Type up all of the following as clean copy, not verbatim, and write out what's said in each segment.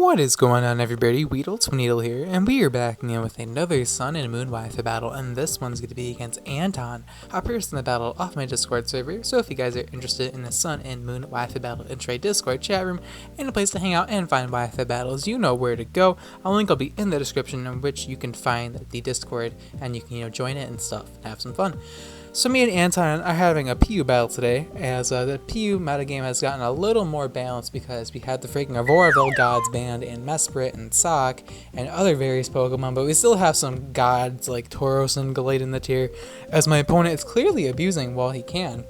What is going on, everybody? WeedleTwineedle here, and we are back again with another Sun and Moon Wi-Fi battle, and this one's going to be against Anton, a person in the battle off my Discord server. So if you guys are interested in the Sun and Moon Wi-Fi battle and trade Discord chat room and a place to hang out and find Wi-Fi battles, you know where to go. A link will be in the description in which you can find the Discord and you can join it and stuff and have some fun. So me and Anton are having a PU battle today, as the PU metagame has gotten a little more balanced because we had the freaking Auroraville gods banned in Mesprit and Sawk and other various Pokemon, but we still have some gods like Tauros and Gallade in the tier, as my opponent is clearly abusing while he can.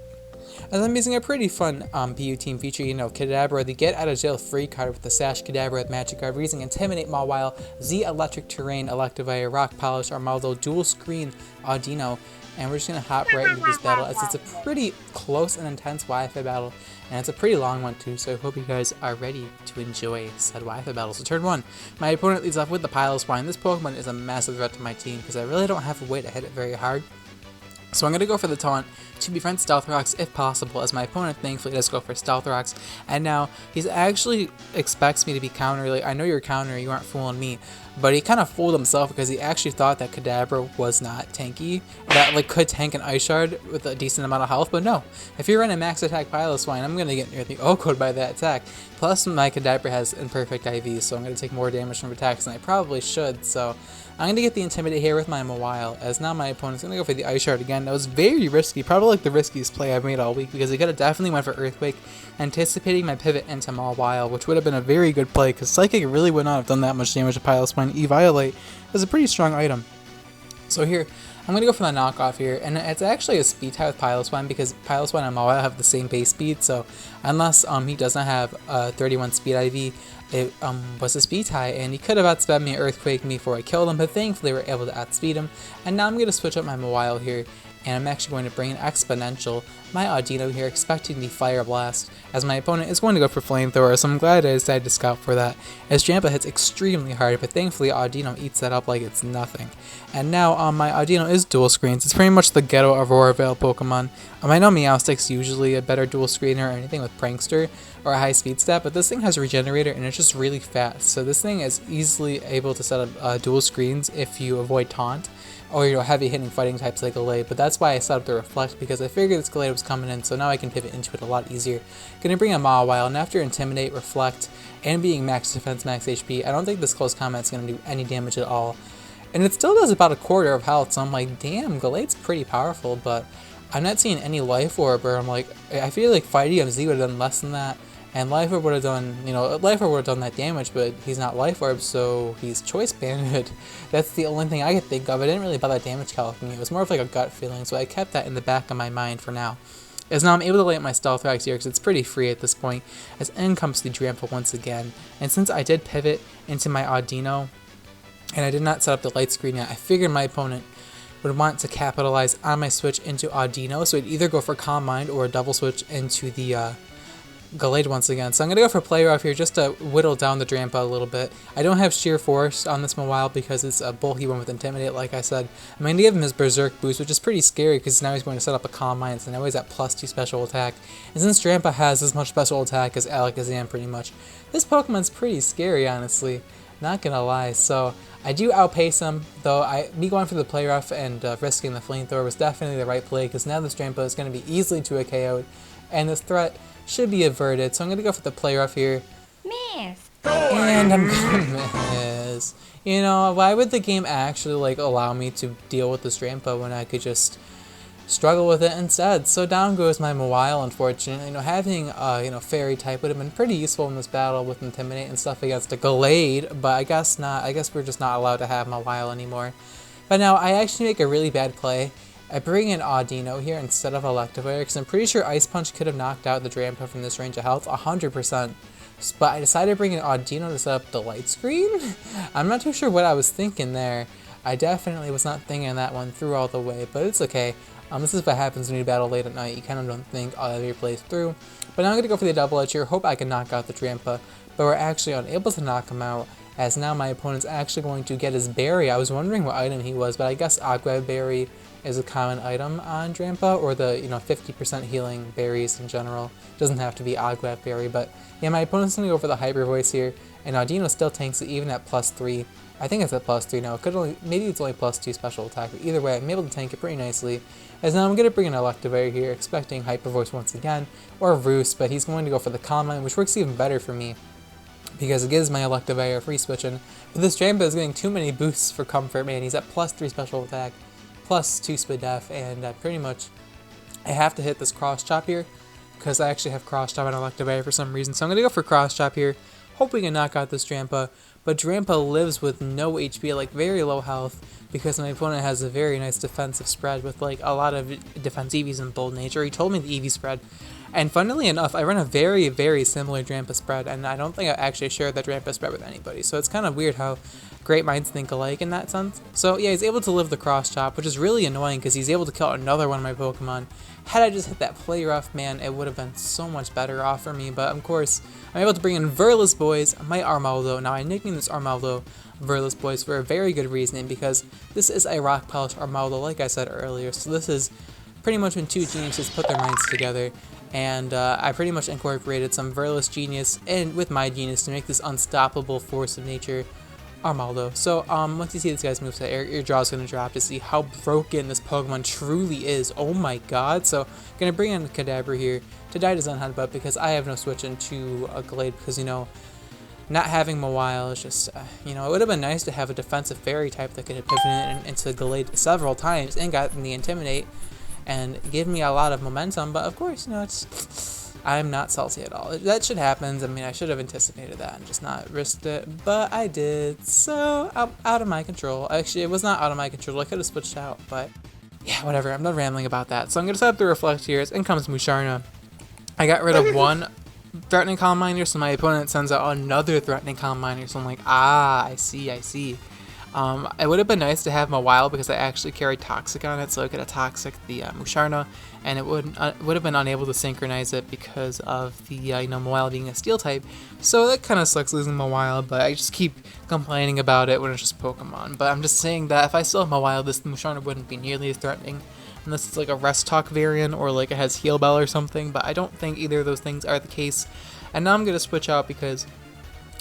As I'm using a pretty fun PU team feature, Kadabra, the get out of jail free card with the Sash Kadabra with Magic Guard. We're using Intimidate, Mawile, Z Electric Terrain, Electivire, Rock Polish, Armaldo, Dual Screen, Audino. And we're just going to hop right into this battle, as it's a pretty close and intense Wi-Fi battle, and it's a pretty long one too, so I hope you guys are ready to enjoy said Wi-Fi battle. So turn 1, my opponent leads off with the Piloswine. This Pokemon is a massive threat to my team because I really don't have a way to hit it very hard. So I'm going to go for the taunt to befriend Stealth Rocks if possible, as my opponent thankfully does go for Stealth Rocks. And now he actually expects me to be counter. Like, I know you're counter, you aren't fooling me. But he kind of fooled himself because he actually thought that Kadabra was not tanky, that could tank an Ice Shard with a decent amount of health. But no, if you're running max attack Piloswine, I'm going to get near the O-code by that attack. Plus my Kadabra has imperfect IV, so I'm going to take more damage from attacks than I probably should. So I'm going to get the Intimidate here with my Mawile, as now my opponent's going to go for the Ice Shard again. That was very risky, probably like the riskiest play I've made all week, because he could have definitely went for Earthquake, anticipating my pivot into Mawile, which would have been a very good play, because Psychic really would not have done that much damage to Piloswine. Eviolate is a pretty strong item. So here, I'm going to go for the knockoff here, and it's actually a speed tie with Piloswine, because Piloswine and Mawile have the same base speed, so unless he doesn't have 31 speed IV, it was a speed tie, and he could have outsped me, Earthquake me before I killed him, but thankfully we were able to outspeed him. And now I'm going to switch up my Mawile here, and I'm actually going to bring an Exponential, my Audino here, expecting the Fire Blast, as my opponent is going to go for Flamethrower, so I'm glad I decided to scout for that, as Jampa hits extremely hard, but thankfully Audino eats that up like it's nothing. And now my Audino is dual screens. It's pretty much the ghetto Auroraville Pokemon. I know Meowstic's usually a better dual screener or anything with Prankster or a high speed stat, but this thing has Regenerator and it's just really fast, so this thing is easily able to set up dual screens if you avoid Taunt or heavy hitting fighting types like Gallade. But that's why I set up the Reflect, because I figured this Gallade was coming in, so now I can pivot into it a lot easier. Gonna bring a Mawile, and after Intimidate, Reflect, and being max defense, max HP, I don't think this close combat is gonna do any damage at all. And it still does about a quarter of health, so I'm like, damn, Gallade's pretty powerful, but I'm not seeing any Life Orb, or I'm like, I feel like Fighting MZ would have done less than that. And Life Orb would have done, Life Orb would have done that damage, but he's not Life Orb, so he's Choice Banded. That's the only thing I could think of. I didn't really buy that damage calculating. It was more of like a gut feeling, so I kept that in the back of my mind for now. As now I'm able to lay up my Stealth Rocks here, because it's pretty free at this point, as in comes the Drampa once again. And since I did pivot into my Audino, and I did not set up the light screen yet, I figured my opponent would want to capitalize on my switch into Audino, so it'd either go for Calm Mind or a double switch into the Gallade once again. So I'm going to go for Play Rough here just to whittle down the Drampa a little bit. I don't have Sheer Force on this Mawile because it's a bulky one with Intimidate, like I said. I'm going to give him his Berserk boost, which is pretty scary because now he's going to set up a Calm Mind, so now he's at +2 special attack. And since Drampa has as much special attack as Alakazam pretty much, this Pokemon's pretty scary, honestly. Not gonna lie. So I do outpace him, though me going for the Play Rough and risking the Flamethrower was definitely the right play, because now this Drampa is going to be easily 2 KO'd, and this threat should be averted. So I'm going to go for the Play Rough here. Miss. And I'm going to miss. Why would the game actually allow me to deal with this Drampa when I could just struggle with it instead? So down goes my Mawile, unfortunately. Having Fairy type would have been pretty useful in this battle with Intimidate and stuff against a Gallade, but I guess not. I guess we're just not allowed to have Mawile anymore. But now I actually make a really bad play. I bring in Audino here instead of Electivire, because I'm pretty sure Ice Punch could have knocked out the Drampa from this range of health 100%. But I decided to bring in Audino to set up the light screen? I'm not too sure what I was thinking there. I definitely was not thinking that one through all the way, but it's okay. This is what happens when you battle late at night. You kind of don't think all of your plays through. But now I'm going to go for the Double Edge here. Hope I can knock out the Drampa, but we're actually unable to knock him out, as now my opponent's actually going to get his berry. I was wondering what item he was, but I guess Agua Berry is a common item on Drampa, or the 50% healing berries in general. Doesn't have to be Agua Berry, but yeah, my opponent's gonna go for the Hyper Voice here, and Audino still tanks it even at +3. I think it's at +3 now. It could only, maybe it's only +2 special attack, but either way, I'm able to tank it pretty nicely. As now I'm gonna bring an Electivire here, expecting Hyper Voice once again, or Roost, but he's going to go for the Calm Mind, which works even better for me, because it gives my Electivire free switching. But this Drampa is getting too many boosts for comfort, man. He's at +3 special attack, +2 speed def, and pretty much I have to hit this Cross Chop here, because I actually have Cross Chop on Electivire for some reason. So I'm going to go for Cross Chop here, hoping to knock out this Drampa. But Drampa lives with no HP, like very low health, because my opponent has a very nice defensive spread with like a lot of defense EVs in Bold Nature. He told me the EV spread. And funnily enough, I run a very, very similar Drampa spread, and I don't think I actually shared that Drampa spread with anybody. So it's kind of weird how great minds think alike in that sense. So yeah, he's able to live the Cross Chop, which is really annoying because he's able to kill another one of my Pokemon. Had I just hit that Play Rough, man, it would have been so much better off for me. But of course, I'm able to bring in Verlis Boys, my Armaldo. Now I nicknamed this Armaldo Verlis Boys for a very good reasoning, because this is a Rock Polish Armaldo, like I said earlier. So this is pretty much when two geniuses put their minds together. And I pretty much incorporated some Verlis genius in with my genius to make this unstoppable force of nature Armaldo. So once you see this guy's moveset, your jaw's going to drop to see how broken this Pokemon truly is. Oh my god. So going to bring in Kadabra here to die to his own headbutt, because I have no switch into a Glade, because not having Mawile is just, it would have been nice to have a defensive fairy type that could have pivoted into Glade several times and gotten the Intimidate and give me a lot of momentum, but of course, I'm not salty at all. That should happen. I mean, I should have anticipated that and just not risked it, but I did, so out of my control. Actually, it was not out of my control. I could have switched out, but yeah, whatever. I'm not rambling about that. So I'm going to set up the Reflect here. In comes Musharna. I got rid of one Threatening Calm Miner, so my opponent sends out another Threatening Calm Miner, so I'm like, I see. It would have been nice to have Mawile, because I actually carried Toxic on it, so I could have Toxic the Musharna, and it would have been unable to synchronize it because of the Mawile being a Steel type. So that kind of sucks losing Mawile, but I just keep complaining about it when it's just Pokemon. But I'm just saying that if I still have Mawile, this Musharna wouldn't be nearly as threatening, unless it's like a Rest Talk variant or like it has Heal Bell or something. But I don't think either of those things are the case. And now I'm gonna switch out because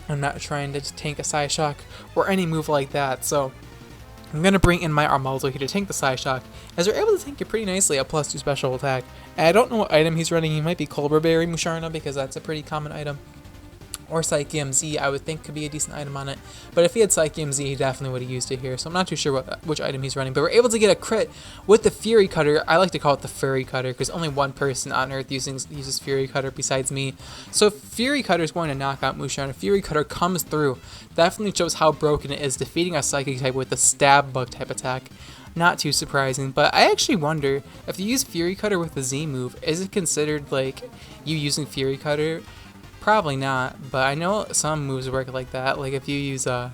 I'm not trying to tank a Psyshock or any move like that, so I'm going to bring in my Armaldo here to tank the Psyshock, as we're able to tank it pretty nicely at +2 special attack. And I don't know what item he's running. He might be Cobra Berry Musharna, because that's a pretty common item. Or Psychium Z, I would think could be a decent item on it. But if he had Psychium Z, he definitely would have used it here. So I'm not too sure which item he's running. But we're able to get a crit with the Fury Cutter. I like to call it the Furry Cutter, because only one person on Earth uses Fury Cutter besides me. So if Fury Cutter is going to knock out Musharna, Fury Cutter comes through. Definitely shows how broken it is, defeating a Psychic type with a Stab Bug type attack. Not too surprising, but I actually wonder, if you use Fury Cutter with the Z move, is it considered like you using Fury Cutter? Probably not, but I know some moves work like that. Like if you use a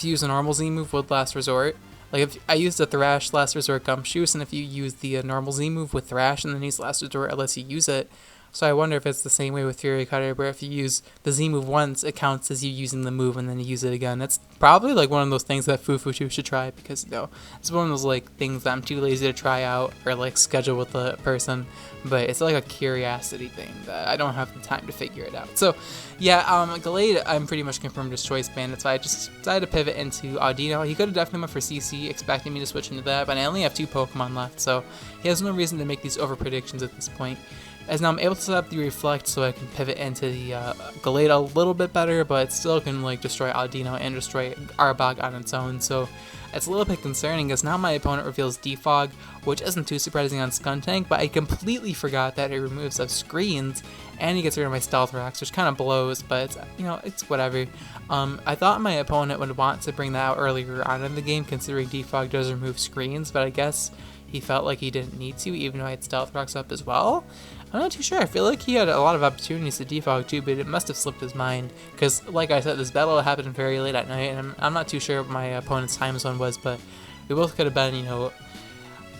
normal Z move with Last Resort, like if I use the Thrash Last Resort Gumshoos, and if you use the normal Z move with Thrash and then use Last Resort, it lets you use it. So I wonder if it's the same way with Fury Cutter, where if you use the Z move once, it counts as you using the move and then you use it again. It's probably like one of those things that Fufu should try, because it's one of those like things that I'm too lazy to try out or like schedule with the person. But it's like a curiosity thing that I don't have the time to figure it out. So yeah, Glade, I'm pretty much confirmed as Choice Bandit, so I just decided to pivot into Audino. He could have definitely went for CC, expecting me to switch into that, but I only have 2 Pokemon left, so he has no reason to make these over predictions at this point. As now I'm able to set up the Reflect, so I can pivot into the Glade a little bit better, but it still can like destroy Audino and destroy Arbok on its own. So it's a little bit concerning, as now my opponent reveals Defog, which isn't too surprising on Skuntank, but I completely forgot that it removes of screens, and he gets rid of my Stealth Rocks, which kind of blows, but it's whatever. I thought my opponent would want to bring that out earlier on in the game, considering Defog does remove screens, but I guess he felt like he didn't need to, even though I had Stealth Rocks up as well. I'm not too sure. I feel like he had a lot of opportunities to defog too, but it must have slipped his mind, because like I said, this battle happened very late at night, and I'm not too sure what my opponent's time zone was, but we both could have been,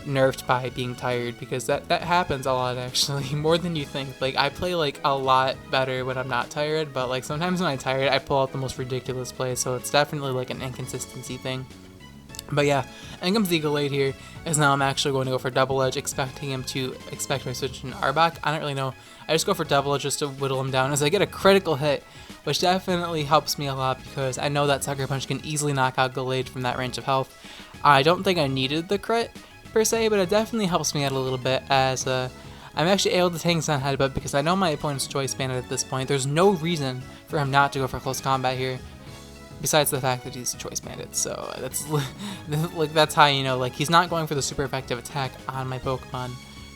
nerfed by being tired, because that happens a lot actually, more than you think. Like, I play like a lot better when I'm not tired, but like sometimes when I'm tired I pull out the most ridiculous plays, so it's definitely like an inconsistency thing. But yeah, in comes Eagle 8 here, as now I'm actually going to go for double edge, expecting him to expect my switch in Arbok. I don't really know. I just go for double edge just to whittle him down as I get a critical hit, which definitely helps me a lot because I know that Sucker Punch can easily knock out Gallade from that range of health. I don't think I needed the crit per se, but it definitely helps me out a little bit as I'm actually able to tank Sun Headbutt because I know my opponent's choice banded at this point. There's no reason for him not to go for close combat here, besides the fact that he's choice banded. So that's like, that's how you know, like, he's not going for the super effective attack on my Pokemon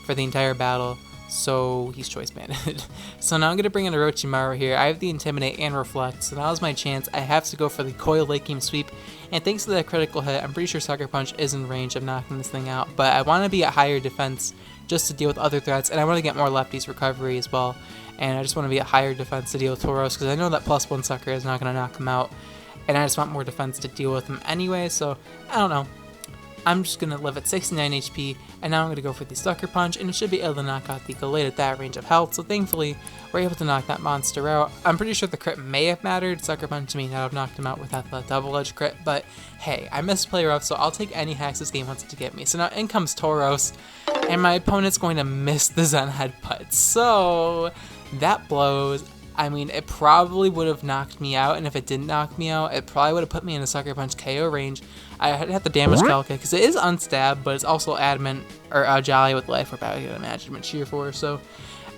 for the entire battle, so he's choice banded. So now I'm gonna bring in Orochimaru here. I have the Intimidate and Reflect, so now's my chance. I have to go for the Coil Late Game Sweep, and thanks to that critical hit, I'm pretty sure Sucker Punch is in range of knocking this thing out, but I want to be at higher defense just to deal with other threats, and I want to get more Lefty's recovery as well, and I just want to be at higher defense to deal with Tauros, because I know that +1 Sucker is not going to knock him out, and I just want more defense to deal with him anyway, so I don't know. I'm just going to live at 69 HP, and now I'm going to go for the Sucker Punch, and it should be able to knock out the Gallade at that range of health, so thankfully we're able to knock that monster out. I'm pretty sure the crit may have mattered. Sucker Punch may not have knocked him out without the double-edged crit, but hey, I missed play rough, so I'll take any hacks this game wants to get me. So now in comes Tauros, and my opponent's going to miss the Zen Headbutt, so that blows. I mean, it probably would have knocked me out, and if it didn't knock me out, it probably would have put me in a Sucker Punch KO range. I had to damage calculate, because it is unstab, but it's also adamant, or Jolly with Life Orb, I would imagine, with Cheer 4, so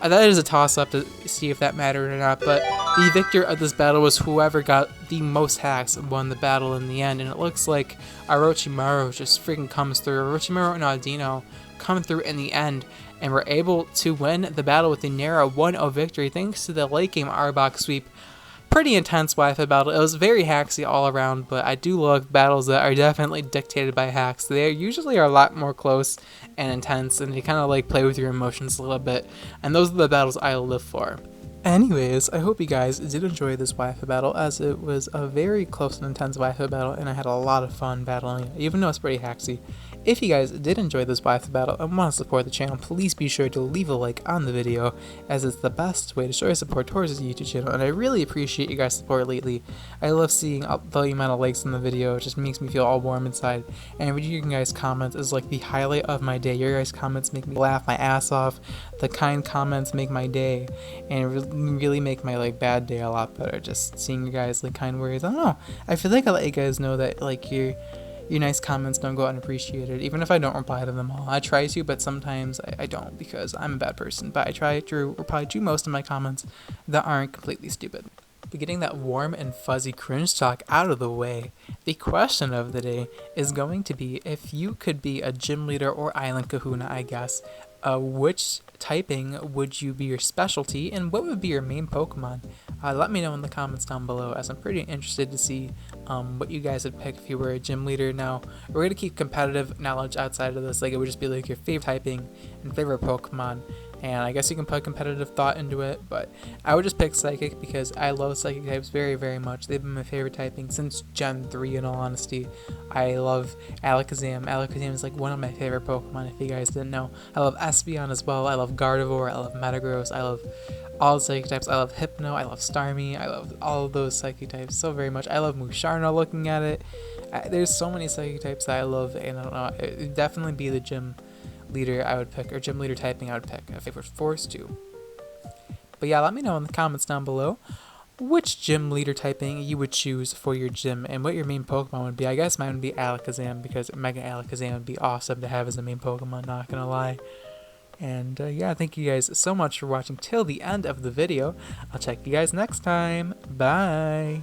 that is a toss-up to see if that mattered or not, but the victor of this battle was whoever got the most hacks and won the battle in the end, and it looks like Orochimaru just freaking comes through. Orochimaru and Audino come through in the end, and we're able to win the battle with a narrow 1-0 victory thanks to the late game Arbok sweep. Pretty intense Wi-Fi battle. It was very hacksy all around, but I do love battles that are definitely dictated by hacks. They usually are a lot more close and intense, and they kind of like play with your emotions a little bit, and those are the battles I live for. Anyways, I hope you guys did enjoy this Wi-Fi battle, as it was a very close and intense Wi-Fi battle, and I had a lot of fun battling it, even though it's pretty hacksy. If you guys did enjoy this Wi-Fi battle and want to support the channel, please be sure to leave a like on the video, as it's the best way to show your support towards the YouTube channel, and I really appreciate you guys' support lately. I love seeing the amount of likes in the video. It just makes me feel all warm inside, and reading your guys' comments is like the highlight of my day. Your guys' comments make me laugh my ass off. The kind comments make my day, and really make my like bad day a lot better. Just seeing you guys like kind words. I don't know. I feel like I let you guys know that like your nice comments don't go unappreciated, even if I don't reply to them all. I try to, but sometimes I don't, because I'm a bad person, but I try to reply to most of my comments that aren't completely stupid. But getting that warm and fuzzy cringe talk out of the way, the question of the day is going to be, if you could be a gym leader or island kahuna, I guess, which typing would you be your specialty, and what would be your main Pokemon? Let me know in the comments down below, as I'm pretty interested to see what you guys would pick if you were a gym leader. Now, we're going to keep competitive knowledge outside of this, like it would just be like your favorite typing and favorite Pokemon, and I guess you can put competitive thought into it, but I would just pick Psychic because I love Psychic types very, very much. They've been my favorite typing since Gen 3, in all honesty. I love Alakazam. Alakazam is like one of my favorite Pokemon, if you guys didn't know. I love Espeon as well. I love Gardevoir. I love Metagross. I love all the Psychic types. I love Hypno. I love Starmie. I love all of those Psychic types so very much. I love Musharna looking at it. There's so many Psychic types that I love, and I don't know, it would definitely be the gym leader I would pick, or gym leader typing I would pick if I was forced to. But yeah, let me know in the comments down below which gym leader typing you would choose for your gym and what your main Pokemon would be. I guess mine would be Alakazam, because Mega Alakazam would be awesome to have as a main Pokemon, not gonna lie. And yeah, thank you guys so much for watching till the end of the video. I'll check you guys next time. Bye!